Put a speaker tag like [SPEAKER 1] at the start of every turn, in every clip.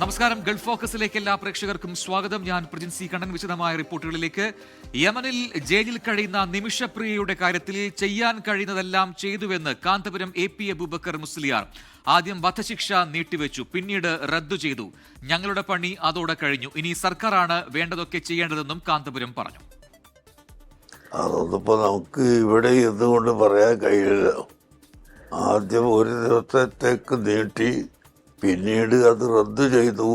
[SPEAKER 1] നമസ്കാരം. ഗൾഫ് ഫോക്കസിലേക്ക് എല്ലാ പ്രേക്ഷകർക്കും സ്വാഗതം. ഞാൻ പ്രജിൻ സി കണ്ണൻ. വിശദമായ റിപ്പോർട്ടുകളിലേക്ക്. യമനിൽ ജയിലിൽ കഴിയുന്ന നിമിഷപ്രിയയുടെ കാര്യത്തിൽ ചെയ്യാൻ കഴിയുന്നതെല്ലാം ചെയ്തുവെന്ന് കാന്തപുരം AP അബൂബക്കർ മുസ്ലിയാർ. ആദ്യം വധശിക്ഷ നീട്ടിവെച്ചു, പിന്നീട് റദ്ദു ചെയ്തു. ഞങ്ങളുടെ പണി അതോടെ കഴിഞ്ഞു. ഇനി സർക്കാരാണ് വേണ്ടതൊക്കെ ചെയ്യേണ്ടതെന്നും കാന്തപുരം പറഞ്ഞു.
[SPEAKER 2] അതൊന്നിപ്പോ നമുക്ക് ഇവിടെ എന്തുകൊണ്ട് പറയാൻ കഴിയില്ല. ആദ്യം ഒരു ദിവസത്തേക്ക് നീട്ടി, പിന്നീട് അത് റദ്ദു ചെയ്തു.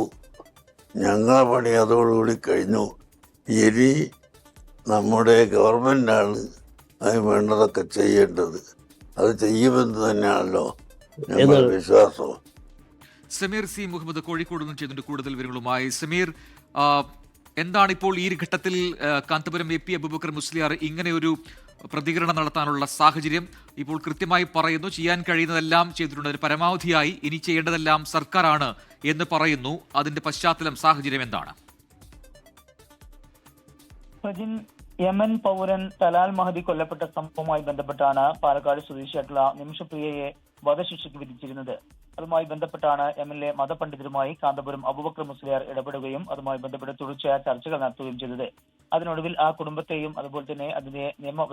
[SPEAKER 2] ഞങ്ങളെ പണി അതോടുകൂടി കഴിഞ്ഞു. ഇനി നമ്മുടെ ഗവൺമെന്റാണ് അതിന് വേണ്ടതൊക്കെ ചെയ്യേണ്ടത്. അത് ചെയ്യുമെന്ന് തന്നെയാണല്ലോ ഞങ്ങളുടെ വിശ്വാസം.
[SPEAKER 1] സമീർ സി മുഹമ്മദ് കോഴിക്കോട് നിന്ന് ചെയ്തിട്ടുണ്ട് കൂടുതൽ വിവരങ്ങളുമായി. സമീർ, എന്താണ് ഇപ്പോൾ ഈ ഘട്ടത്തിൽ കാന്തപുരം AP അബൂബക്കർ മുസ്ലിയാർ ഇങ്ങനെ ഒരു പ്രതികരണം നടത്താനുള്ള സാഹചര്യം? ഇപ്പോൾ കൃത്യമായി പറയുന്നു, ചെയ്യാൻ കഴിയുന്നതെല്ലാം ചെയ്തിട്ടുണ്ട്, അതിന് പരമാവധിയായി ഇനി ചെയ്യേണ്ടതെല്ലാം സർക്കാരാണ് എന്ന് പറയുന്നു. അതിന്റെ പശ്ചാത്തലം, സാഹചര്യം എന്താണ്?
[SPEAKER 3] യമൻ പൗരൻ തലാൽ മഹദി കൊല്ലപ്പെട്ട സംഭവവുമായി ബന്ധപ്പെട്ടാണ് പാലക്കാട് സ്വദേശിയായിട്ടുള്ള നിമിഷപ്രിയയെ വധശിക്ഷയ്ക്ക് വിധിച്ചിരുന്നത്. അതുമായി ബന്ധപ്പെട്ടാണ് യമനിലെ മതപണ്ഡിതരുമായി കാന്തപുരം അബൂബക്കർ മുസ്ലിയാർ ഇടപെടുകയും അതുമായി ബന്ധപ്പെട്ട് തുടർച്ചയായ ചർച്ചകൾ നടത്തുകയും ചെയ്തത്. അതിനൊടുവിൽ ആ കുടുംബത്തെയും അതുപോലെ തന്നെ അതിന്റെ നിയമ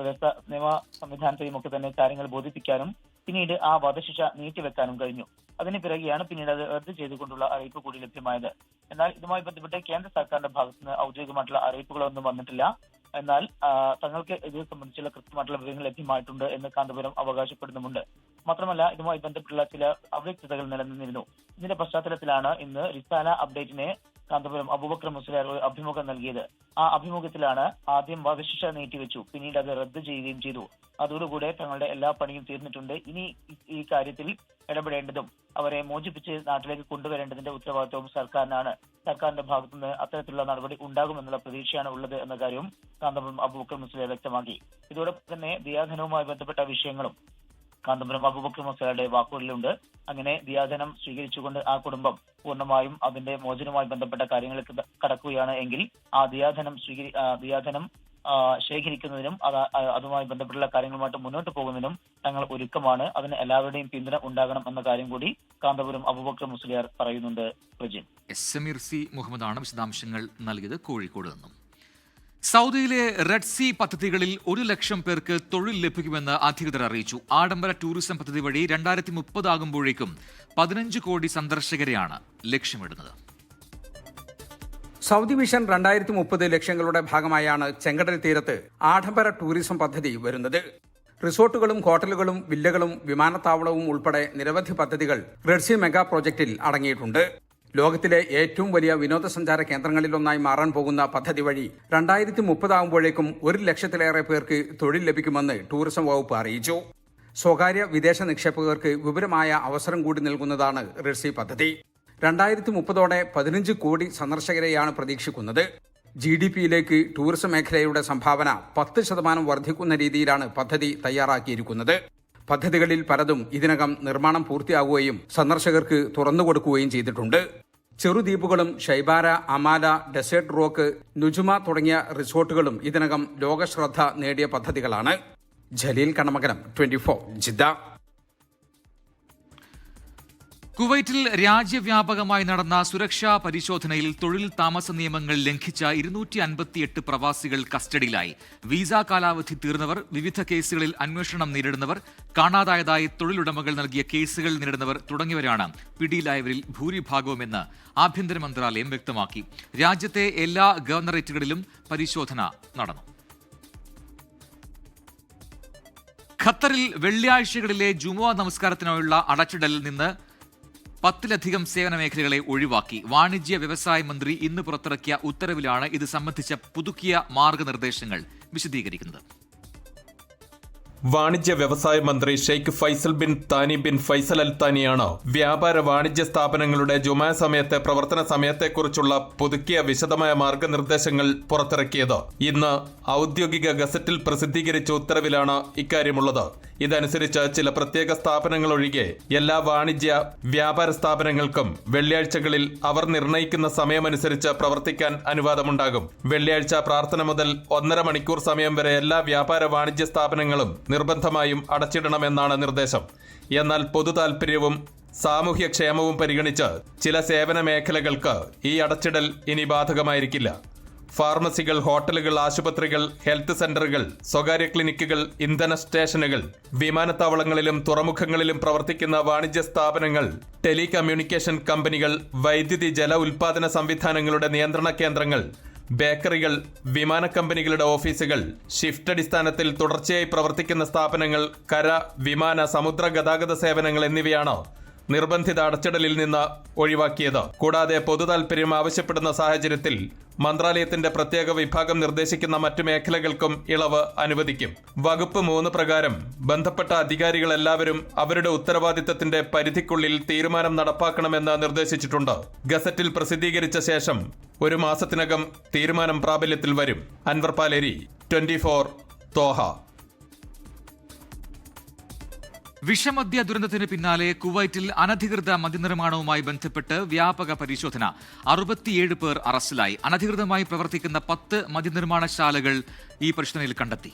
[SPEAKER 3] സംവിധാനത്തെയും ഒക്കെ തന്നെ കാര്യങ്ങൾ ബോധിപ്പിക്കാനും പിന്നീട് ആ വധശിക്ഷ നീട്ടിവെക്കാനും കഴിഞ്ഞു. അതിന് പിറകെയാണ് പിന്നീട് അത് റദ്ദ് ചെയ്തുകൊണ്ടുള്ള അറിയിപ്പ് കൂടി ലഭ്യമായത്. എന്നാൽ ഇതുമായി ബന്ധപ്പെട്ട് കേന്ദ്ര സർക്കാരിന്റെ ഭാഗത്തുനിന്ന് ഔദ്യോഗികമായിട്ടുള്ള അറിയിപ്പുകളൊന്നും വന്നിട്ടില്ല. എന്നാൽ തങ്ങൾക്ക് ഇത് സംബന്ധിച്ചുള്ള കൃത്യമായിട്ടുള്ള വിവരങ്ങൾ ലഭ്യമായിട്ടുണ്ട് എന്ന് കാന്തപുരം അവകാശപ്പെടുന്നുമുണ്ട്. മാത്രമല്ല, ഇതുമായി ബന്ധപ്പെട്ടുള്ള ചില അവ്യക്തതകൾ നിലനിന്നിരുന്നു. ഇതിന്റെ പശ്ചാത്തലത്തിലാണ് ഇന്ന് റിസാല അപ്ഡേറ്റിനെ കാന്തപുരം അബൂബക്കർ മുസ്ലിയാർ ഒരു അഭിമുഖം നൽകിയത്. ആ അഭിമുഖത്തിലാണ് ആദ്യം വധശിക്ഷ നീട്ടിവെച്ചു, പിന്നീട് അത് റദ്ദ് ചെയ്യുകയും ചെയ്തു. അതോടുകൂടെ തങ്ങളുടെ എല്ലാ പണിയും തീർന്നിട്ടുണ്ട്. ഇനി ഈ കാര്യത്തിൽ ഇടപെടേണ്ടതും അവരെ മോചിപ്പിച്ച് നാട്ടിലേക്ക് കൊണ്ടുവരേണ്ടതിന്റെ ഉത്തരവാദിത്വവും സർക്കാരിനാണ്. സർക്കാരിന്റെ ഭാഗത്തുനിന്ന് അത്തരത്തിലുള്ള നടപടി ഉണ്ടാകുമെന്നുള്ള പ്രതീക്ഷയാണ് ഉള്ളത് എന്ന കാര്യവും കാന്തപുരം അബൂബക്കർ മുസ്ലിയാർ വ്യക്തമാക്കി. ഇതോടൊപ്പം തന്നെ ദിയാധനവുമായി ബന്ധപ്പെട്ട വിഷയങ്ങളും കാന്തപുരം അബൂബക്കർ മുസ്ലിയാരുടെ വാക്കുകളിലുണ്ട്. അങ്ങനെ ദിയാധനം സ്വീകരിച്ചുകൊണ്ട് ആ കുടുംബം പൂർണ്ണമായും അതിന്റെ മോചനവുമായി ബന്ധപ്പെട്ട കാര്യങ്ങൾക്ക് കടക്കുകയാണ് എങ്കിൽ ആ ദിയാധനം ശേഖരിക്കുന്നതിനും അതുമായി ബന്ധപ്പെട്ടുള്ള കാര്യങ്ങളുമായിട്ട് മുന്നോട്ട് പോകുന്നതിനും തങ്ങൾ ഒരുക്കമാണ്. അതിന് എല്ലാവരുടെയും പിന്തുണ ഉണ്ടാകണം എന്ന കാര്യം കൂടി കാന്തപുരം അബൂബക്കർ മുസ്ലിയാർ പറയുന്നുണ്ട്. പ്രജിൻ.
[SPEAKER 1] സമീർ സി മുഹമ്മദാണ് വിശദാംശങ്ങൾ നൽകിയത് കോഴിക്കോട് നിന്നും. സൗദിയിലെ റെഡ് സീ പദ്ധതികളിൽ 1 ലക്ഷം പേർക്ക് തൊഴിൽ ലഭിക്കുമെന്ന് അധികൃതർ അറിയിച്ചു. ആഡംബര ടൂറിസം പദ്ധതി വഴി 2030 ആകുമ്പോഴേക്കും 15 കോടി സന്ദർശകരെയാണ് ലക്ഷ്യമിടുന്നത്.
[SPEAKER 4] സൗദി വിഷൻ 2030 ലക്ഷ്യങ്ങളുടെ ഭാഗമായാണ് ചെങ്കടൽ തീരത്ത് ആഡംബര ടൂറിസം പദ്ധതി വരുന്നത്. റിസോർട്ടുകളും ഹോട്ടലുകളും വില്ലകളും വിമാനത്താവളവും ഉൾപ്പെടെ നിരവധി പദ്ധതികൾ റെഡ് സീ മെഗാ പ്രോജക്റ്റിൽ അടങ്ങിയിട്ടുണ്ട്. ലോകത്തിലെ ഏറ്റവും വലിയ വിനോദസഞ്ചാര കേന്ദ്രങ്ങളിലൊന്നായി മാറാൻ പോകുന്ന പദ്ധതി വഴി 2030 ആകുമ്പോഴേക്കും 1 ലക്ഷത്തിലേറെ പേർക്ക് തൊഴിൽ ലഭിക്കുമെന്ന് ടൂറിസം വകുപ്പ് അറിയിച്ചു. സ്വകാര്യ വിദേശ നിക്ഷേപകർക്ക് വിപുലമായ അവസരം കൂടി നൽകുന്നതാണ് റെഡ് സീ പദ്ധതി. 2030ഓടെ 15 കോടി സന്ദർശകരെയാണ് പ്രതീക്ഷിക്കുന്നത്. GDPയിലേക്ക് ടൂറിസം മേഖലയുടെ സംഭാവന 10% വർദ്ധിക്കുന്ന രീതിയിലാണ് പദ്ധതി തയ്യാറാക്കിയിരിക്കുന്നത്. പദ്ധതികളിൽ പലതും ഇതിനകം നിർമ്മാണം പൂർത്തിയാകുകയും സന്ദർശകർക്ക് തുറന്നുകൊടുക്കുകയും ചെയ്തിട്ടുണ്ട്. ചെറുദ്വീപുകളും ഷൈബാര, അമാല, ഡെസേർട്ട് റോക്ക്, നുജുമ തുടങ്ങിയ റിസോർട്ടുകളും ഇതിനകം ലോകശ്രദ്ധ നേടിയ പദ്ധതികളാണ്. ജലീൽ കണമകലം, 24 ജിദ്ദ.
[SPEAKER 1] കുവൈറ്റിൽ രാജ്യവ്യാപകമായി നടന്ന സുരക്ഷാ പരിശോധനയിൽ തൊഴിൽ താമസ നിയമങ്ങൾ ലംഘിച്ച 258 പ്രവാസികൾ കസ്റ്റഡിയിലായി. വിസ കാലാവധി തീർന്നവർ, വിവിധ കേസുകളിൽ അന്വേഷണം നേരിടുന്നവർ, കാണാതായതായി തൊഴിലുടമകൾ നൽകിയ കേസുകൾ നേരിടുന്നവർ തുടങ്ങിയവരാണ് പിടിയിലായവരിൽ ഭൂരിഭാഗവുമെന്ന് ആഭ്യന്തര മന്ത്രാലയം വ്യക്തമാക്കി. രാജ്യത്തെ എല്ലാ ഗവർണറേറ്റുകളിലും പരിശോധന നടന്നു. ഖത്തറിൽ വെള്ളിയാഴ്ചകളിലെ ജുമുഅ നമസ്കാരത്തിനായുള്ള അടച്ചിടലിൽ നിന്ന് 10ലധികം സേവന മേഖലകളെ ഒഴിവാക്കി. വാണിജ്യ വ്യവസായ മന്ത്രി ഇന്ന് പുറത്തിറക്കിയ ഉത്തരവിലാണ് ഇത് സംബന്ധിച്ച പുതുക്കിയ മാർഗനിർദ്ദേശങ്ങൾ വിശദീകരിക്കുന്നത്.
[SPEAKER 5] വാണിജ്യ വ്യവസായ മന്ത്രി Sheikh Faisal bin Thani bin Faisal Al താനിയാണ് വ്യാപാര വാണിജ്യ സ്ഥാപനങ്ങളുടെ ജുമാ സമയത്തെ പ്രവർത്തന സമയത്തെക്കുറിച്ചുള്ള പുതുക്കിയ വിശദമായ മാർഗനിർദ്ദേശങ്ങൾ പുറത്തിറക്കിയത്. ഇന്ന് ഔദ്യോഗിക ഗസറ്റിൽ പ്രസിദ്ധീകരിച്ച ഉത്തരവിലാണ് ഇക്കാര്യമുള്ളത്. ഇതനുസരിച്ച് ചില പ്രത്യേക സ്ഥാപനങ്ങൾ ഒഴികെ എല്ലാ വാണിജ്യ വ്യാപാര സ്ഥാപനങ്ങൾക്കും വെള്ളിയാഴ്ചകളിൽ അവർ നിർണയിക്കുന്ന സമയമനുസരിച്ച് പ്രവർത്തിക്കാൻ അനുവാദമുണ്ടാകും. വെള്ളിയാഴ്ച പ്രാർത്ഥന മുതൽ 1.5 മണിക്കൂർ സമയം വരെ എല്ലാ വ്യാപാര വാണിജ്യ സ്ഥാപനങ്ങളും നിർബന്ധമായും അടച്ചിടണമെന്നാണ് നിർദ്ദേശം. എന്നാൽ പൊതു താൽപര്യവും സാമൂഹ്യക്ഷേമവും പരിഗണിച്ച് ചില സേവന മേഖലകൾക്ക് ഈ അടച്ചിടൽ ഇനി ബാധകമായിരിക്കില്ല. ഫാർമസികൾ, ഹോട്ടലുകൾ, ആശുപത്രികൾ, ഹെൽത്ത് സെന്ററുകൾ, സ്വകാര്യ ക്ലിനിക്കുകൾ, ഇന്ധന സ്റ്റേഷനുകൾ, വിമാനത്താവളങ്ങളിലും തുറമുഖങ്ങളിലും പ്രവർത്തിക്കുന്ന വാണിജ്യ സ്ഥാപനങ്ങൾ, ടെലികമ്മ്യൂണിക്കേഷൻ കമ്പനികൾ, വൈദ്യുതി ജല ഉൽപാദന സംവിധാനങ്ങളുടെ നിയന്ത്രണ കേന്ദ്രങ്ങൾ, ബേക്കറികൾ, വിമാന കമ്പനികളുടെ ഓഫീസുകൾ, ഷിഫ്റ്റ് അടിസ്ഥാനത്തിൽ തുടർച്ചയായി പ്രവർത്തിക്കുന്ന സ്ഥാപനങ്ങൾ, കര, വിമാന, സമുദ്ര ഗതാഗത സേവനങ്ങൾ എന്നിവയാണ് നിർബന്ധിത അടച്ചിടലിൽ നിന്ന് ഒഴിവാക്കിയത്. കൂടാതെ പൊതുതാൽപര്യം ആവശ്യപ്പെടുന്ന സാഹചര്യത്തിൽ മന്ത്രാലയത്തിന്റെ പ്രത്യേക വിഭാഗം നിർദ്ദേശിക്കുന്ന മറ്റു മേഖലകൾക്കും ഇളവ് അനുവദിക്കും. വകുപ്പ് 3 പ്രകാരം ബന്ധപ്പെട്ട അധികാരികളെല്ലാവരും അവരുടെ ഉത്തരവാദിത്തത്തിന്റെ പരിധിക്കുള്ളിൽ തീരുമാനം നടപ്പാക്കണമെന്ന് നിർദ്ദേശിച്ചിട്ടുണ്ട്. ഗസറ്റിൽ പ്രസിദ്ധീകരിച്ച ശേഷം 1 മാസത്തിനകം തീരുമാനം പ്രാബല്യത്തിൽ വരും. അൻവർ പാലേരി, 24, ദോഹ.
[SPEAKER 1] വിഷമദ്യ ദുരന്തത്തിന് പിന്നാലെ കുവൈറ്റിൽ അനധികൃത മദ്യനിർമ്മാണവുമായി ബന്ധപ്പെട്ട് വ്യാപക പരിശോധന. 67 പേർ അറസ്റ്റിലായി. അനധികൃതമായി പ്രവർത്തിക്കുന്ന 10 മദ്യനിർമ്മാണശാലകൾ ഈ പരിശോധനയിൽ കണ്ടെത്തി.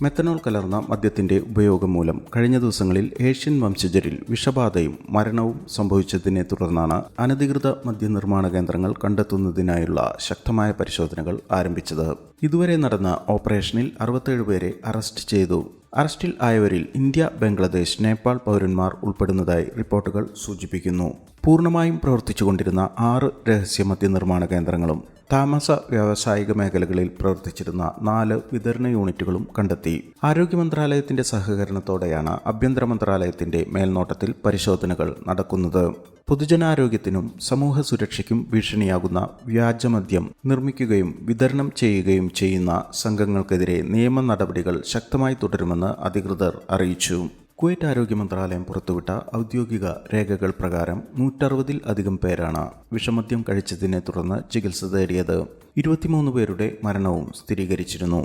[SPEAKER 6] മെത്തനോൾ കലർന്ന മദ്യത്തിന്റെ ഉപയോഗം മൂലം കഴിഞ്ഞ ദിവസങ്ങളിൽ ഏഷ്യൻ വംശജരിൽ വിഷബാധയും മരണവും സംഭവിച്ചതിനെ തുടർന്നാണ് അനധികൃത മദ്യനിർമ്മാണ കേന്ദ്രങ്ങൾ കണ്ടെത്തുന്നതിനായുള്ള ശക്തമായ പരിശോധനകൾ ആരംഭിച്ചത്. ഇതുവരെ നടന്ന ഓപ്പറേഷനിൽ 67 പേരെ അറസ്റ്റ് ചെയ്തു. അറസ്റ്റിൽ ആയവരിൽ ഇന്ത്യ, ബംഗ്ലാദേശ്, നേപ്പാൾ പൗരന്മാർ ഉൾപ്പെടുന്നതായി റിപ്പോർട്ടുകൾ സൂചിപ്പിക്കുന്നു. പൂർണ്ണമായും പ്രവർത്തിച്ചുകൊണ്ടിരുന്ന 6 രഹസ്യ മദ്യനിർമ്മാണ കേന്ദ്രങ്ങളും താമസ വ്യാവസായിക മേഖലകളിൽ പ്രവർത്തിച്ചിരുന്ന 4 വിതരണ യൂണിറ്റുകളും കണ്ടെത്തി. ആരോഗ്യ മന്ത്രാലയത്തിന്റെ സഹകരണത്തോടെയാണ് ആഭ്യന്തര മന്ത്രാലയത്തിന്റെ മേൽനോട്ടത്തിൽ പരിശോധനകൾ നടക്കുന്നത്. പൊതുജനാരോഗ്യത്തിനും സമൂഹ സുരക്ഷയ്ക്കും ഭീഷണിയാകുന്ന വ്യാജമദ്യം നിർമ്മിക്കുകയും വിതരണം ചെയ്യുകയും ചെയ്യുന്ന സംഘങ്ങൾക്കെതിരെ നിയമ നടപടികൾ ശക്തമായി തുടരുമെന്ന് അധികൃതർ അറിയിച്ചു. കുവൈറ്റ് ആരോഗ്യ മന്ത്രാലയം പുറത്തുവിട്ട ഔദ്യോഗിക രേഖകൾ പ്രകാരം 160-ൽ അധികം പേരാണ് വിഷമദ്യം കഴിച്ചതിനെ തുടർന്ന് ചികിത്സ തേടിയത്. 23 പേരുടെ മരണവും സ്ഥിരീകരിച്ചിരുന്നു.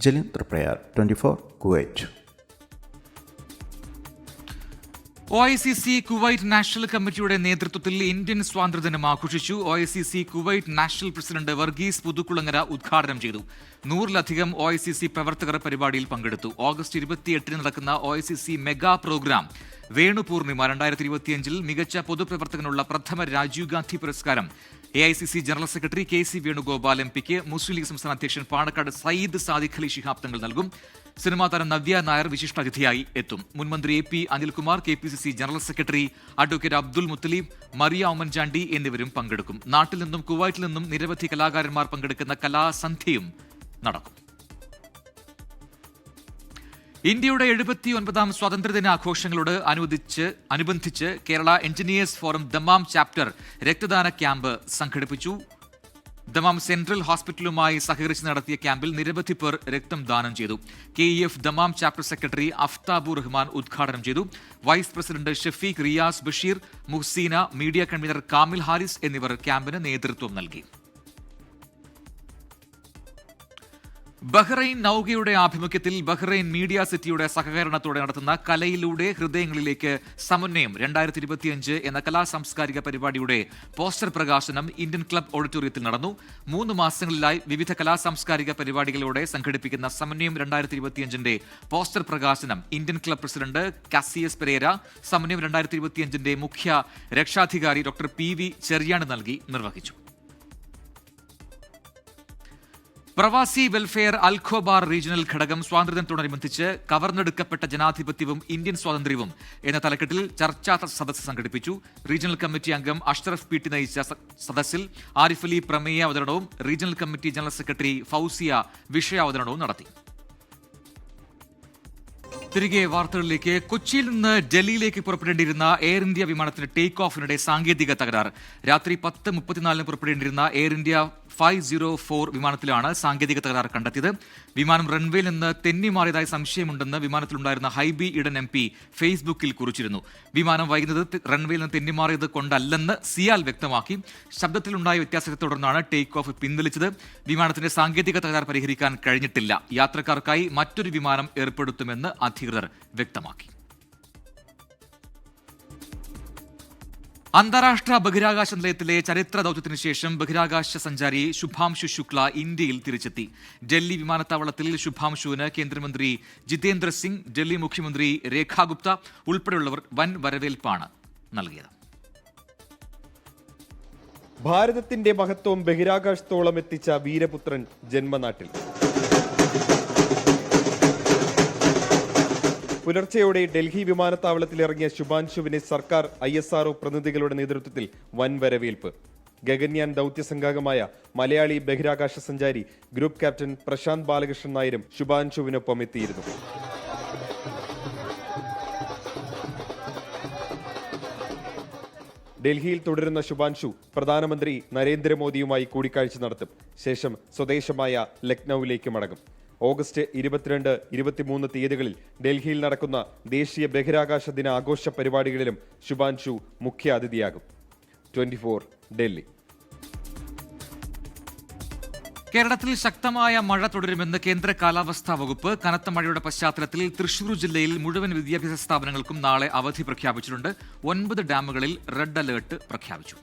[SPEAKER 6] Jalin Thriprayar, 24, Kuwait.
[SPEAKER 1] OICC Kuwait National കമ്മിറ്റിയുടെ നേതൃത്വത്തിൽ ഇന്ത്യൻ സ്വാതന്ത്ര്യദിനം ആഘോഷിച്ചു. OICC Kuwait National President Varghese Puthukulangara ഉദ്ഘാടനം ചെയ്തു. 100-ലധികം OICC പ്രവർത്തകർ പരിപാടിയിൽ പങ്കെടുത്തു. ഓഗസ്റ്റ് 28-ന് നടക്കുന്ന OICC മെഗാ പ്രോഗ്രാം വേണുപൂർണിമ 2025-ൽ മികച്ച പൊതുപ്രവർത്തകനുള്ള പ്രഥമ രാജീവ് ഗാന്ധി പുരസ്കാരം AICC General Secretary KC Venugopal MP-ക്ക് മുസ്ലിം ലീഗ് സംസ്ഥാന അധ്യക്ഷൻ പാണക്കാട് സയ്യിദ് സാദിഖ് അലി ശിഹാബ് തങ്ങൾ നൽകും. സിനിമാ താരം നവ്യ നായർ വിശിഷ്ടാതിഥിയായി എത്തും. മുൻമന്ത്രി AP Anilkumar, KPCC general secretary advocate Abdul Muthaleeb, Mariya Oommen Chandy എന്നിവരും പങ്കെടുക്കും. നാട്ടിൽ നിന്നും കുവൈറ്റിൽ നിന്നും നിരവധി കലാകാരന്മാർ പങ്കെടുക്കുന്ന കലാസന്ധ്യയും നടക്കും. ഇന്ത്യയുടെ 79ാം സ്വാതന്ത്ര്യദിനാഘോഷങ്ങളോട് അനുബന്ധിച്ച് Kerala Engineers Forum Dammam chapter രക്തദാന ക്യാമ്പ് സംഘടിപ്പിച്ചു. ദമാം സെൻട്രൽ ഹോസ്പിറ്റലുമായി സഹകരിച്ച് നടത്തിയ ക്യാമ്പിൽ നിരവധി പേർ രക്തം ദാനം ചെയ്തു. KEF Dammam chapter secretary Aftabur Rahman ഉദ്ഘാടനം ചെയ്തു. Vice president Shafeeq, Riyas Basheer, Muhsina, media convener Kamil Haris എന്നിവർ ക്യാമ്പിന് നേതൃത്വം നൽകി. ബഹ്റൈൻ നൌകയുടെ ആഭിമുഖ്യത്തിൽ ബഹ്റൈൻ മീഡിയ സിറ്റിയുടെ സഹകരണത്തോടെ നടത്തുന്ന കലയിലൂടെ ഹൃദയങ്ങളിലേക്ക് സമന്വയം 2025 എന്ന കലാ സാംസ്കാരിക പരിപാടിയുടെ പോസ്റ്റർ പ്രകാശനം ഇന്ത്യൻ ക്ലബ് ഓഡിറ്റോറിയത്തിൽ നടന്നു. 3 മാസങ്ങളിലായി വിവിധ കലാ സാംസ്കാരിക പരിപാടികളോടെ സംഘടിപ്പിക്കുന്ന സമന്വയം 2025-ന്റെ പോസ്റ്റർ പ്രകാശനം Indian club president Cassius Pereira, Samanwayam 2025-ന്റെ മുഖ്യ രക്ഷാധികാരി ഡോക്ടർ PV ചെറിയാണ്ട് നൽകി നിർവഹിച്ചു. പ്രവാസി വെൽഫെയർ അൽഖോബാർ റീജിയണൽ ഘടകം സ്വാതന്ത്ര്യത്തോടനുബന്ധിച്ച് കവർന്നെടുക്കപ്പെട്ട ജനാധിപത്യവും ഇന്ത്യൻ സ്വാതന്ത്ര്യവും എന്ന തലക്കെട്ടിൽ ചർച്ചാ സദസ്സ് സംഘടിപ്പിച്ചു. റീജിയണൽ കമ്മിറ്റി അംഗം അഷ്റഫ് PT നയിച്ച സദസ്സിൽ ആരിഫ് അലി പ്രമേയ അവതരണവും regional committee general secretary Fousiya വിഷയാവതരണവും നടത്തി. തിരികെ വാർത്തകളിലേക്ക്. കൊച്ചിയിൽ നിന്ന് ഡൽഹിയിലേക്ക് പുറപ്പെടേണ്ടിയിരുന്ന എയർ ഇന്ത്യ വിമാനത്തിന്റെ ടേക്ക് ഓഫിനിടെ സാങ്കേതിക തകരാർ. രാത്രി 10:34 പുറപ്പെടേണ്ടിയിരുന്ന എയർ ഇന്ത്യ 504 വിമാനത്തിലാണ് സാങ്കേതിക തകരാർ കണ്ടെത്തിയത്. വിമാനം റൺവേയിൽ നിന്ന് തെന്നിമാറിയതായി സംശയമുണ്ടെന്ന് വിമാനത്തിലുണ്ടായിരുന്ന ഹൈബി ഈഡൻ MP ഫേസ്ബുക്കിൽ കുറിച്ചിരുന്നു. വിമാനം വൈകുന്നത് റൺവേയിൽ നിന്ന് തെന്നിമാറിയത് കൊണ്ടല്ലെന്ന് സിയാൽ വ്യക്തമാക്കി. ശബ്ദത്തിലുണ്ടായ വ്യത്യാസത്തെ തുടർന്നാണ് ടേക്ക് ഓഫ് പിൻവലിച്ചത്. വിമാനത്തിന്റെ സാങ്കേതിക തകരാർ പരിഹരിക്കാൻ കഴിഞ്ഞിട്ടില്ല. യാത്രക്കാർക്കായി മറ്റൊരു വിമാനം ഏർപ്പെടുത്തുമെന്ന് അധികൃതർ വ്യക്തമാക്കി. അന്താരാഷ്ട്ര ബഹിരാകാശ നിലയത്തിലെ ചരിത്ര ദൌത്യത്തിന് ശേഷം ബഹിരാകാശ സഞ്ചാരി ശുഭാംശു ശുക്ല ഇന്ത്യയിൽ തിരിച്ചെത്തി. ഡൽഹി വിമാനത്താവളത്തിൽ ശുഭാംശുവിന് കേന്ദ്രമന്ത്രി ജിതേന്ദ്ര സിംഗ്, ഡൽഹി മുഖ്യമന്ത്രി രേഖാ ഗുപ്ത ഉൾപ്പെടെയുള്ളവർ വൻ വരവേൽപ്പാണ് നൽകിയത്.
[SPEAKER 7] ഭാരതത്തിന്റെ മഹത്വം ബഹിരാകാശത്തോളം എത്തിച്ച വീരപുത്രൻ ജന്മനാട്ടിൽ. പുലർച്ചെയോടെ ഡൽഹി വിമാനത്താവളത്തിൽ ഇറങ്ങിയ ശുഭാംശുവിനെ സർക്കാർ ISRO പ്രതിനിധികളുടെ നേതൃത്വത്തിൽ വൻ വരവേൽപ്പ്. ഗഗൻയാൻ ദൌത്യസംഘാംഗമായ മലയാളി ബഹിരാകാശ സഞ്ചാരി ഗ്രൂപ്പ് ക്യാപ്റ്റൻ പ്രശാന്ത് ബാലകൃഷ്ണൻ നായരും ശുഭാംശുവിനൊപ്പം എത്തിയിരുന്നു. ഡൽഹിയിൽ തുടരുന്ന ശുഭാംശു പ്രധാനമന്ത്രി നരേന്ദ്രമോദിയുമായി കൂടിക്കാഴ്ച നടത്തും. ശേഷം സ്വദേശമായ ലക്നൌവിലേക്ക് മടങ്ങും. ഓഗസ്റ്റ് 22, 23 തീയതികളിൽ ഡൽഹിയിൽ നടക്കുന്ന ദേശീയ ബഹിരാകാശ ദിന ആഘോഷ പരിപാടികളിലും ശുഭാംശു മുഖ്യ അതിഥിയാകും. 24 ഡൽഹി.
[SPEAKER 1] കേരളത്തിൽ ശക്തമായ മഴ തുടരുമെന്ന് കേന്ദ്ര കാലാവസ്ഥാ വകുപ്പ്. കനത്ത മഴയുടെ പശ്ചാത്തലത്തിൽ തൃശൂർ ജില്ലയിൽ മുഴുവൻ വിദ്യാഭ്യാസ സ്ഥാപനങ്ങൾക്കും നാളെ അവധി പ്രഖ്യാപിച്ചിട്ടുണ്ട്. 9 ഡാമുകളിൽ റെഡ് അലേർട്ട് പ്രഖ്യാപിച്ചു.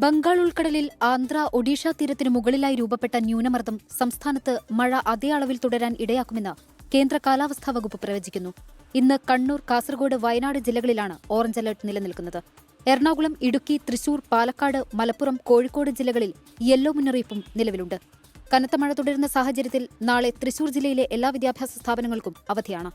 [SPEAKER 8] ബംഗാൾ ഉൾക്കടലിൽ ആന്ധ്ര ഒഡീഷ തീരത്തിന് മുകളിലായി രൂപപ്പെട്ട ന്യൂനമർദ്ദം സംസ്ഥാനത്ത് മഴ അതേ അളവിൽ തുടരാൻ ഇടയാക്കുമെന്ന് കേന്ദ്ര കാലാവസ്ഥാ വകുപ്പ് പ്രവചിക്കുന്നു. ഇന്ന് കണ്ണൂർ, കാസർഗോഡ്, വയനാട് ജില്ലകളിലാണ് ഓറഞ്ച് അലർട്ട് നിലനിൽക്കുന്നത്. എറണാകുളം, ഇടുക്കി, തൃശൂർ, പാലക്കാട്, മലപ്പുറം, കോഴിക്കോട് ജില്ലകളിൽ യെല്ലോ മുന്നറിയിപ്പും നിലവിലുണ്ട്. കനത്ത മഴ തുടരുന്ന സാഹചര്യത്തിൽ നാളെ തൃശൂർ ജില്ലയിലെ എല്ലാ വിദ്യാഭ്യാസ സ്ഥാപനങ്ങൾക്കും അവധിയാണ്.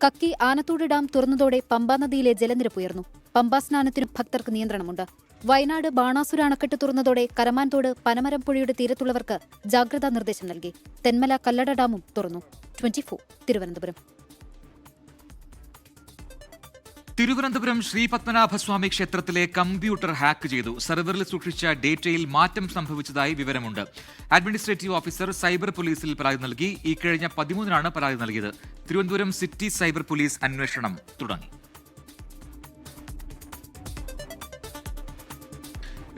[SPEAKER 8] കക്കി ആനത്തോട് ഡാം തുറന്നതോടെ പമ്പാ നദിയിലെ ജലനിരപ്പ് ഉയർന്നു. പമ്പാ സ്നാനത്തിനും ഭക്തർക്ക് നിയന്ത്രണമുണ്ട്. വയനാട് ബാണാസുര അണക്കെട്ട് തുറന്നതോടെ കരമാൻതോട്, പനമരം പുഴയുടെ തീരത്തുള്ളവർക്ക് ജാഗ്രതാ നിർദ്ദേശം നൽകി. തെന്മല, കല്ലട ഡാമും തുറന്നു. 24 തിരുവനന്തപുരം.
[SPEAKER 1] തിരുവനന്തപുരം ശ്രീ പത്മനാഭസ്വാമി ക്ഷേത്രത്തിലെ കമ്പ്യൂട്ടർ ഹാക്ക് ചെയ്തു. സെർവറിൽ സൂക്ഷിച്ച ഡേറ്റയിൽ മാറ്റം സംഭവിച്ചതായി വിവരമുണ്ട്. അഡ്മിനിസ്ട്രേറ്റീവ് ഓഫീസർ സൈബർ പോലീസിൽ പരാതി നൽകി. ഈ കഴിഞ്ഞ 13-നാണ് പരാതി നൽകിയത്. തിരുവനന്തപുരം സിറ്റി സൈബർ പോലീസ് അന്വേഷണം തുടങ്ങി.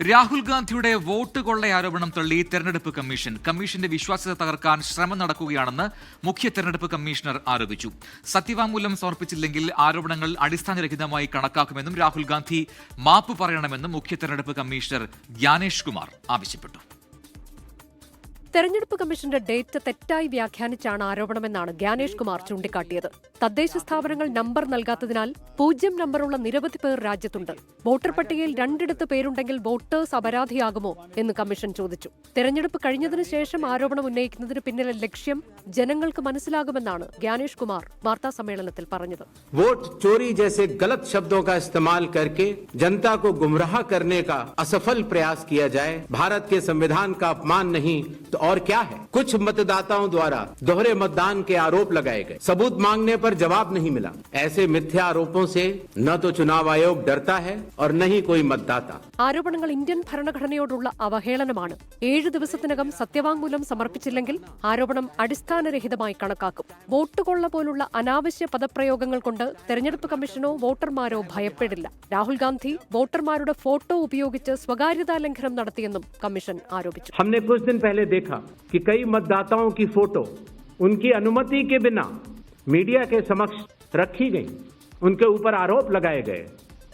[SPEAKER 1] രാഹുൽ ഗാന്ധിയുടെ വോട്ട് കൊള്ള ആരോപണം തള്ളി തെരഞ്ഞെടുപ്പ് കമ്മീഷൻ. കമ്മീഷന്റെ വിശ്വാസ്യത തകർക്കാൻ ശ്രമം നടക്കുകയാണെന്ന് മുഖ്യ തെരഞ്ഞെടുപ്പ് കമ്മീഷണർ ആരോപിച്ചു. സത്യവാങ്മൂലം സമർപ്പിച്ചില്ലെങ്കിൽ ആരോപണങ്ങൾ അടിസ്ഥാനരഹിതമായി കണക്കാക്കുമെന്നും രാഹുൽ ഗാന്ധി മാപ്പ് പറയണമെന്നും മുഖ്യ തെരഞ്ഞെടുപ്പ് കമ്മീഷണർ ജ്ഞാനേഷ് കുമാർ ആവശ്യപ്പെട്ടു.
[SPEAKER 9] തെരഞ്ഞെടുപ്പ് കമ്മീഷന്റെ ഡേറ്റ തെറ്റായി വ്യാഖ്യാനിച്ചാണ് ആരോപണമെന്നാണ് ജ്ഞാനേഷ് കുമാർ ചൂണ്ടിക്കാട്ടിയത്. തദ്ദേശ സ്ഥാപനങ്ങൾ നമ്പർ നൽകാത്തതിനാൽ 0 നമ്പറുള്ള നിരവധി പേർ രാജ്യത്തുണ്ട്. വോട്ടർ പട്ടികയിൽ 2 പേരുണ്ടെങ്കിൽ വോട്ടേഴ്സ് അപരാധിയാകുമോ എന്ന് കമ്മീഷൻ ചോദിച്ചു. തെരഞ്ഞെടുപ്പ് കഴിഞ്ഞതിനു ശേഷം ആരോപണം ഉന്നയിക്കുന്നതിന് പിന്നിലെ ലക്ഷ്യം ജനങ്ങൾക്ക് മനസ്സിലാകുമെന്നാണ് ജ്ഞാനേഷ് കുമാർ വാർത്താസമ്മേളനത്തിൽ പറഞ്ഞത്.
[SPEAKER 10] वोट चोरी जैसे गलत शब्दों का इस्तेमाल करके जनता को गुमराह करने का असफल प्रयास किया जाए भारत के संविधान का अपमान नहीं तो और क्या है। कुछ मतदाताओं द्वारा दोहरे मतदान के आरोप लगाए गए, सबूत मांगने पर जवाब नहीं मिला। ऐसे मिथ्या आरोपों से न तो चुनाव आयोग डरता है और न ही कोई मतदाता।
[SPEAKER 9] ആരോപണങ്ങൾ ഇന്ത്യൻ ഭരണഘടനയോടുള്ള അവഹേളനമാണ്. 7 ദിവസത്തിനകം സത്യവാങ്മൂലം സമർപ്പിച്ചില്ലെങ്കിൽ ആരോപണം അടിസ്ഥാനരഹിതമായി കണക്കാക്കും. വോട്ട് കൊള്ള പോലുള്ള അനാവശ്യ പദപ്രയോഗങ്ങൾ കൊണ്ട് തെരഞ്ഞെടുപ്പ് കമ്മീഷനോ വോട്ടർമാരോ ഭയപ്പെടില്ല. രാഹുൽ ഗാന്ധി വോട്ടർമാരുടെ ഫോട്ടോ ഉപയോഗിച്ച് സ്വകാര്യതാ ലംഘനം നടത്തിയെന്നും കമ്മീഷൻ ആരോപിച്ചു.
[SPEAKER 10] हमने कुछ दिन पहले देखा कि कई मतदाताओं की फोटो उनकी अनुमति के बिना मीडिया के समक्ष रखी गई, उनके ऊपर आरोप लगाए गए,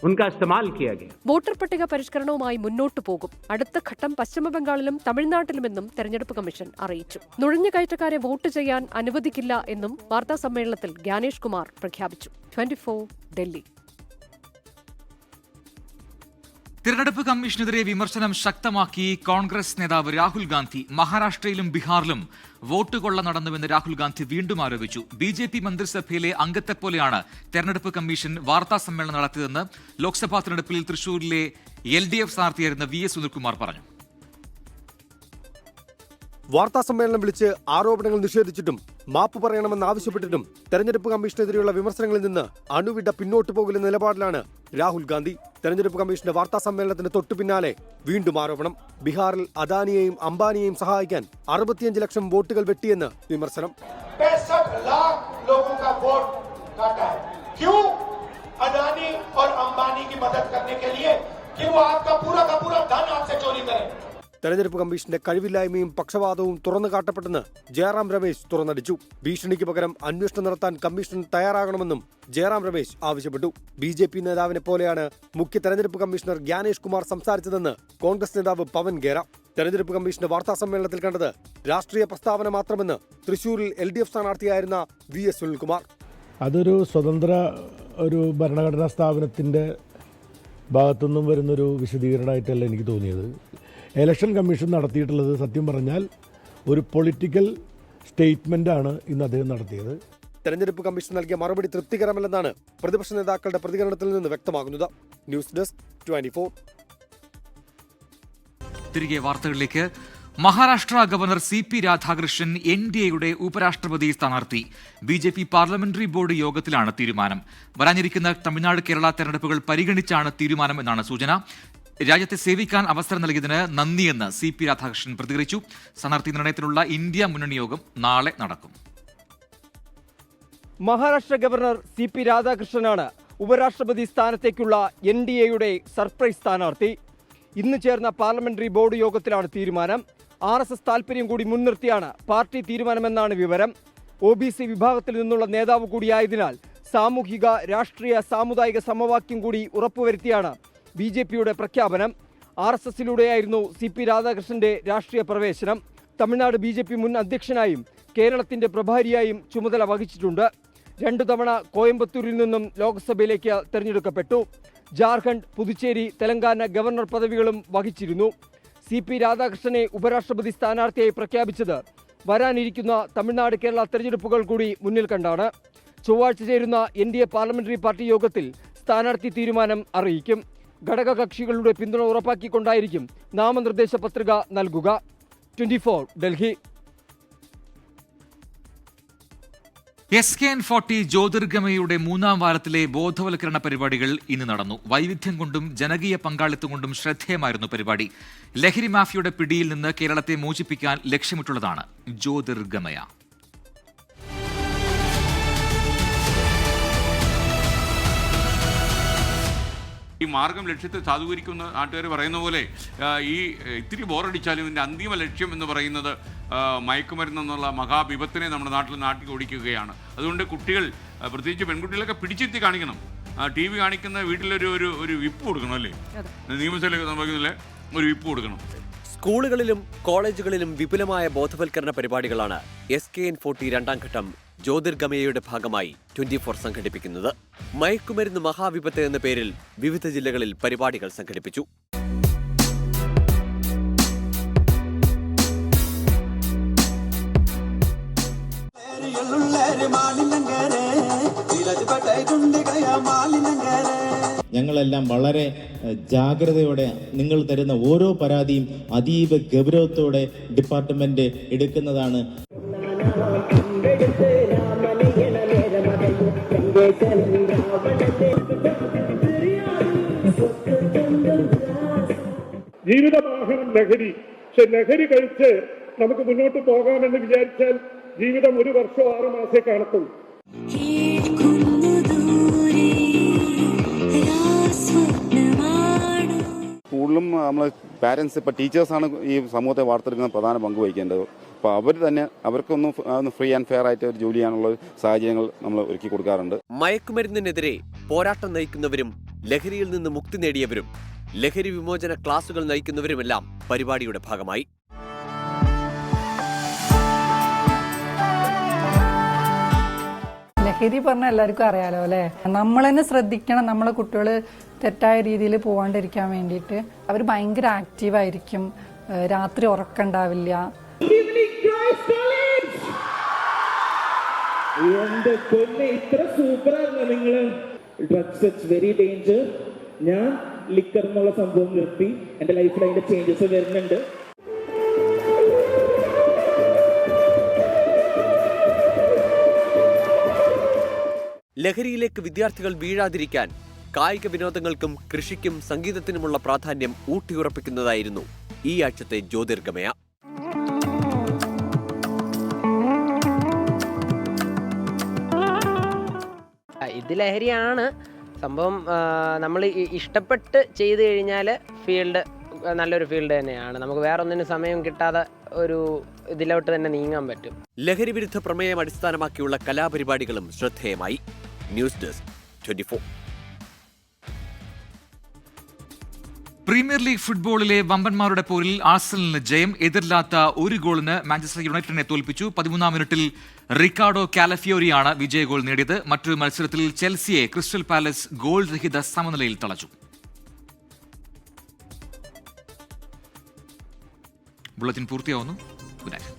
[SPEAKER 10] उनका इस्तेमाल किया गया.
[SPEAKER 9] വോട്ടർ പട്ടിക പരിഷ്കരണവുമായി മുന്നോട്ടു പോകും. അടുത്ത ഘട്ടം പശ്ചിമബംഗാളിലും തമിഴ്നാട്ടിലുമെന്നും തെരഞ്ഞെടുപ്പ് കമ്മീഷൻ അറിയിച്ചു. നുഴഞ്ഞുകയറ്റക്കാരെ വോട്ട് ചെയ്യാൻ അനുവദിക്കില്ല എന്നും വാർത്താ സമ്മേളനത്തിൽ ജ്ഞാനേഷ് കുമാർ പ്രഖ്യാപിച്ചു. 24 ഡൽഹി.
[SPEAKER 1] തിരഞ്ഞെടുപ്പ് കമ്മീഷനെതിരെ വിമർശനം ശക്തമാക്കി കോൺഗ്രസ് നേതാവ് രാഹുൽ ഗാന്ധി. മഹാരാഷ്ട്രയിലും ബീഹാറിലും വോട്ട് കൊള്ള നടന്നുവെന്ന് രാഹുൽ ഗാന്ധി വീണ്ടും ആരോപിച്ചു. BJP മന്ത്രിസഭയിലെ അംഗത്തെപ്പോലെയാണ് തെരഞ്ഞെടുപ്പ് കമ്മീഷൻ വാർത്താ സമ്മേളനം നടത്തിയതെന്ന് ലോക്സഭാ തെരഞ്ഞെടുപ്പിൽ തൃശൂരിലെ LDF സ്ഥാനാർത്ഥിയായിരുന്ന VS സുനിൽകുമാർ പറഞ്ഞു.
[SPEAKER 11] വാർത്താ സമ്മേളനം വിളിച്ച് ആരോപണങ്ങൾ നിഷേധിച്ചിട്ടും മാപ്പ് പറയണമെന്നാവശ്യപ്പെട്ടിട്ടും തെരഞ്ഞെടുപ്പ് കമ്മീഷനെതിരെയുള്ള വിമർശനങ്ങളിൽ നിന്ന് അണുവിട പിന്നോട്ടു പോകുന്ന നിലപാടിലാണ് രാഹുൽ ഗാന്ധി. തെരഞ്ഞെടുപ്പ് കമ്മീഷന്റെ വാർത്താ സമ്മേളനത്തിന് തൊട്ടു പിന്നാലെ വീണ്ടും ആരോപണം. ബീഹാറിൽ അദാനിയെയും അംബാനിയെയും സഹായിക്കാൻ 65 ലക്ഷം വോട്ടുകൾ വെട്ടിയെന്ന് വിമർശനം.
[SPEAKER 12] 65 लाख लोगों का वोट काटा है। क्यों? अदानी और अंबानी की मदद करने के लिए कि वो आपका पूरा का पूरा धन आपसे चोरी करें।
[SPEAKER 11] തെരഞ്ഞെടുപ്പ് കമ്മീഷന്റെ കഴിവില്ലായ്മയും പക്ഷപാതവും തുറന്നു കാട്ടപ്പെട്ടെന്ന് ജയറാം രമേശ് തുറന്നടിച്ചു. ഭീഷണിക്ക് പകരം അന്വേഷണം നടത്താൻ കമ്മീഷൻ തയ്യാറാകണമെന്നും ജയറാം രമേശ് ആവശ്യപ്പെട്ടു. BJP നേതാവിനെ പോലെയാണ് മുഖ്യ തെരഞ്ഞെടുപ്പ് കമ്മീഷണർ ജ്ഞാനേഷ് കുമാർ സംസാരിച്ചതെന്ന് കോൺഗ്രസ് നേതാവ് പവൻ ഖേര. തെരഞ്ഞെടുപ്പ് കമ്മീഷന്റെ വാർത്താ സമ്മേളനത്തിൽ കണ്ടത് രാഷ്ട്രീയ പ്രസ്താവന മാത്രമെന്ന് തൃശൂരിൽ LDF സ്ഥാനാർത്ഥിയായിരുന്ന VS സുനിൽകുമാർ.
[SPEAKER 13] അതൊരു സ്വതന്ത്ര ഒരു ഭരണഘടനാ സ്ഥാപനത്തിൻ്റെ ഭാഗത്തുനിന്നും വരുന്നൊരു വിശദീകരണമായിട്ടല്ല എനിക്ക് തോന്നിയത്. ഇലക്ഷൻ കമ്മീഷൻ നടത്തിയിട്ടുള്ളത് സത്യം പറഞ്ഞാൽ ഒരു പൊളിറ്റിക്കൽ സ്റ്റേറ്റ്മെൻ്റാണ് ഇന്ന് അദ്ദേഹം നടത്തിയത്.
[SPEAKER 11] തെരഞ്ഞെടുപ്പ് കമ്മീഷൻ നൽകിയ മറുപടി തൃപ്തികരമല്ലെന്നാണ് പ്രതിപക്ഷ നേതാക്കളുടെ പ്രതികരണത്തിൽ നിന്ന് വ്യക്തമാകുന്നത്. News desk 24.
[SPEAKER 1] തിരികെ വാർത്തകളിലേക്ക്. മഹാരാഷ്ട്ര ഗവർണർ CP രാധാകൃഷ്ണൻ NDAയുടെ ഉപരാഷ്ട്രപതി സ്ഥാനാർത്ഥി. BJP പാർലമെന്ററി ബോർഡ് യോഗത്തിലാണ് തീരുമാനം. വരാനിരിക്കുന്ന തമിഴ്നാട് കേരള തെരഞ്ഞെടുപ്പുകൾ പരിഗണിച്ചാണ് തീരുമാനം എന്നാണ് സൂചന. രാജ്യത്തെ സേവിക്കാൻ അവസരം നൽകിയതിന് നന്ദിയെന്ന് CP രാധാകൃഷ്ണൻ പ്രതികരിച്ചു. സ്ഥാനാർത്ഥി നിർണയത്തിനുള്ള ഇന്ത്യ മുന്നണി യോഗം നാളെ നടക്കും.
[SPEAKER 14] മഹാരാഷ്ട്ര ഗവർണർ CP രാധാകൃഷ്ണനാണ് ഉപരാഷ്ട്രപതി സ്ഥാനത്തേക്കുള്ള NDAയുടെ സർപ്രൈസ് സ്ഥാനാർത്ഥി. ഇന്ന് ചേർന്ന പാർലമെന്ററി ബോർഡ് യോഗത്തിലാണ് തീരുമാനം. RSS താൽപര്യം കൂടി മുൻനിർത്തിയാണ് പാർട്ടി തീരുമാനമെന്നാണ് വിവരം. OBC വിഭാഗത്തിൽ നിന്നുള്ള നേതാവ് കൂടിയായതിനാൽ സാമൂഹിക രാഷ്ട്രീയ സാമുദായിക സമവാക്യം കൂടി ഉറപ്പുവരുത്തിയാണ് BJPയുടെ പ്രഖ്യാപനം. RSSലൂടെയായിരുന്നു CP രാധാകൃഷ്ണന്റെ രാഷ്ട്രീയ പ്രവേശനം. തമിഴ്നാട് BJP മുൻ അധ്യക്ഷനായും കേരളത്തിന്റെ പ്രഭാരിയായും ചുമതല വഹിച്ചിട്ടുണ്ട്. 2 തവണ കോയമ്പത്തൂരിൽ നിന്നും ലോക്സഭയിലേക്ക് തെരഞ്ഞെടുക്കപ്പെട്ടു. ജാർഖണ്ഡ്, പുതുച്ചേരി, തെലങ്കാന ഗവർണർ പദവികളും വഹിച്ചിരുന്നു. CP രാധാകൃഷ്ണനെ ഉപരാഷ്ട്രപതി സ്ഥാനാർത്ഥിയായി പ്രഖ്യാപിച്ചത് വരാനിരിക്കുന്ന തമിഴ്നാട് കേരള തെരഞ്ഞെടുപ്പുകൾ കൂടി മുന്നിൽ കണ്ടാണ്. ചൊവ്വാഴ്ച ചേരുന്ന NDA പാർലമെന്ററി പാർട്ടി യോഗത്തിൽ സ്ഥാനാർത്ഥി തീരുമാനം അറിയിക്കും. ഘടകകക്ഷികളുടെ പിന്തുണ ഉറപ്പാക്കിക്കൊണ്ടായിരിക്കും നാമനിർദ്ദേശ പത്രിക നൽകുക. 24 ഡൽഹി.
[SPEAKER 1] SKN40 ജ്യോതിർഗമയുടെ 3ാം വാരത്തിലെ ബോധവൽക്കരണ പരിപാടികൾ ഇന്ന് നടന്നു. വൈവിധ്യം കൊണ്ടും ജനകീയ പങ്കാളിത്തം കൊണ്ടും ശ്രദ്ധേയമായിരുന്നു പരിപാടി. ലഹരി മാഫിയയുടെ പിടിയിൽ നിന്ന് കേരളത്തെ മോചിപ്പിക്കാൻ ലക്ഷ്യമിട്ടുള്ളതാണ് ജ്യോതിർഗമയ.
[SPEAKER 15] ഈ മാർഗം ലക്ഷ്യത്തെ സാധൂകരിക്കുന്ന നാട്ടുകാർ പറയുന്ന പോലെ ഈ ഇത്തിരി ബോറടിച്ചാലും ഇതിൻ്റെ അന്തിമ ലക്ഷ്യം എന്ന് പറയുന്നത് മയക്കുമരുന്നെന്നുള്ള മഹാവിപത്തിനെ നമ്മുടെ നാട്ടിൽ ഓടിക്കുകയാണ്. അതുകൊണ്ട് കുട്ടികൾ, പ്രത്യേകിച്ച് പെൺകുട്ടികളൊക്കെ പിടിച്ചെത്തി കാണിക്കണം. TV കാണിക്കുന്ന വീട്ടിലൊരു ഒരു വിപ്പ് കൊടുക്കണം, അല്ലേ? നിയമസഭയിലൊക്കെ സംഭവിക്കുന്നില്ലേ, ഒരു വിപ്പ് കൊടുക്കണം.
[SPEAKER 16] സ്കൂളുകളിലും കോളേജുകളിലും വിപുലമായ ബോധവൽക്കരണ പരിപാടികളാണ് SKN40 2ാം ഘട്ടം ജ്യോതിർഗമയയുടെ ഭാഗമായി 24 സംഘടിപ്പിക്കുന്നത്. മയക്കുമരുന്ന് മഹാവിപത്ത് എന്ന പേരിൽ വിവിധ ജില്ലകളിൽ പരിപാടികൾ സംഘടിപ്പിച്ചു.
[SPEAKER 17] ഞങ്ങളെല്ലാം വളരെ ജാഗ്രതയോടെ നിങ്ങൾ തരുന്ന ഓരോ പരാതിയും അതീവ ഗൗരവത്തോടെ ഡിപ്പാർട്ട്മെന്റ് എടുക്കുന്നതാണ്.
[SPEAKER 18] ജീവിതമാകണം ലഹരി. പക്ഷെ ലഹരി കഴിച്ച് നമുക്ക് മുന്നോട്ട് പോകാമെന്ന് വിചാരിച്ചാൽ ജീവിതം 1 വർഷമോ 6 മാസേ കാണത്തുള്ളൂ.
[SPEAKER 19] സ്കൂളിലും നമ്മൾ പാരൻസ്, ഇപ്പോൾ ടീച്ചേഴ്സാണ് ഈ സമൂഹത്തെ വാർത്തെടുക്കുന്ന പ്രധാന പങ്ക് വഹിക്കേണ്ടത്. അപ്പോൾ അവർ തന്നെ അവർക്കൊന്ന് ഫ്രീ ആൻഡ് ഫെയർ ആയിട്ട് ഒരു ജോലി ചെയ്യാനുള്ള സാഹചര്യങ്ങൾ നമ്മൾ ഒരുക്കി കൊടുക്കാറുണ്ട്.
[SPEAKER 16] മയക്കുമരുന്നിനെതിരെ പോരാട്ടം നയിക്കുന്നവരും ലഹരിയിൽ നിന്ന് മുക്തി നേടിയവരും ലഹരി വിമോചന ക്ലാസുകൾ നയിക്കുന്നവരുമെല്ലാം പരിപാടിയുടെ ഭാഗമായി.
[SPEAKER 20] ലഹരി പറഞ്ഞാൽ എല്ലാവർക്കും അറിയാലോ അല്ലേ. നമ്മൾ തന്നെ ശ്രദ്ധിക്കണം, നമ്മളെ കുട്ടികൾ തെറ്റായ രീതിയിൽ പോകാണ്ടിരിക്കാൻ വേണ്ടിയിട്ട്. അവർ ഭയങ്കര ആക്റ്റീവായിരിക്കും, രാത്രി ഉറക്കണ്ടാവില്ല.
[SPEAKER 21] ഇത്ര സൂപ്പറായിരുന്നു നിങ്ങള്. Drugs it's very danger. ഞാൻ ലിക്കർ എന്നുള്ള സംഭവം നിർത്തി. എന്റെ ലൈഫിൽ അതിന്റെ ചേഞ്ചസ് വരുന്നുണ്ട്.
[SPEAKER 16] ലഹരിയിലേക്ക് വിദ്യാർത്ഥികൾ വീഴാതിരിക്കാൻ കായിക വിനോദങ്ങൾക്കും കൃഷിക്കും സംഗീതത്തിനുമുള്ള പ്രാധാന്യം ഊട്ടിയുറപ്പിക്കുന്നതായിരുന്നു ഈ ആഴ്ചത്തെ ജ്യോതിർഗമയ.
[SPEAKER 22] ഇത് ലഹരിയാണ് സംഭവം. നമ്മൾ ഇഷ്ടപ്പെട്ട് ചെയ്തു കഴിഞ്ഞാൽ ഫീൽഡ്
[SPEAKER 2] നല്ലൊരു ഫീൽഡ് തന്നെയാണ്. നമുക്ക് വേറെ ഒന്നിനും സമയം കിട്ടാതെ ഒരു ഇതിലോട്ട് തന്നെ നീങ്ങാൻ പറ്റും.
[SPEAKER 16] ലഹരി വിരുദ്ധ പ്രമേയം അടിസ്ഥാനമാക്കിയുള്ള കലാപരിപാടികളും ശ്രദ്ധേയമായി. News desk 24.
[SPEAKER 1] പ്രീമിയർ ലീഗ് ഫുട്ബോളിലെ വമ്പന്മാരുടെ പോരിൽ ആഴ്സണലിന് ജയം. എതിരില്ലാത്ത ഒരു ഗോളിന് മാഞ്ചസ്റ്റർ യുണൈറ്റഡിനെ തോൽപ്പിച്ചു. 13-ാം മിനിറ്റിൽ റിക്കാർഡോ കാലഫിയോറിയാണ് വിജയ ഗോൾ നേടിയത്. മറ്റൊരു മത്സരത്തിൽ ചെൽസിയെ ക്രിസ്റ്റൽ പാലസ് ഗോൾ രഹിത സമനിലയിൽ തളച്ചു. ബുള്ളറ്റിൻ പൂർത്തിയാവുന്നു. Good night.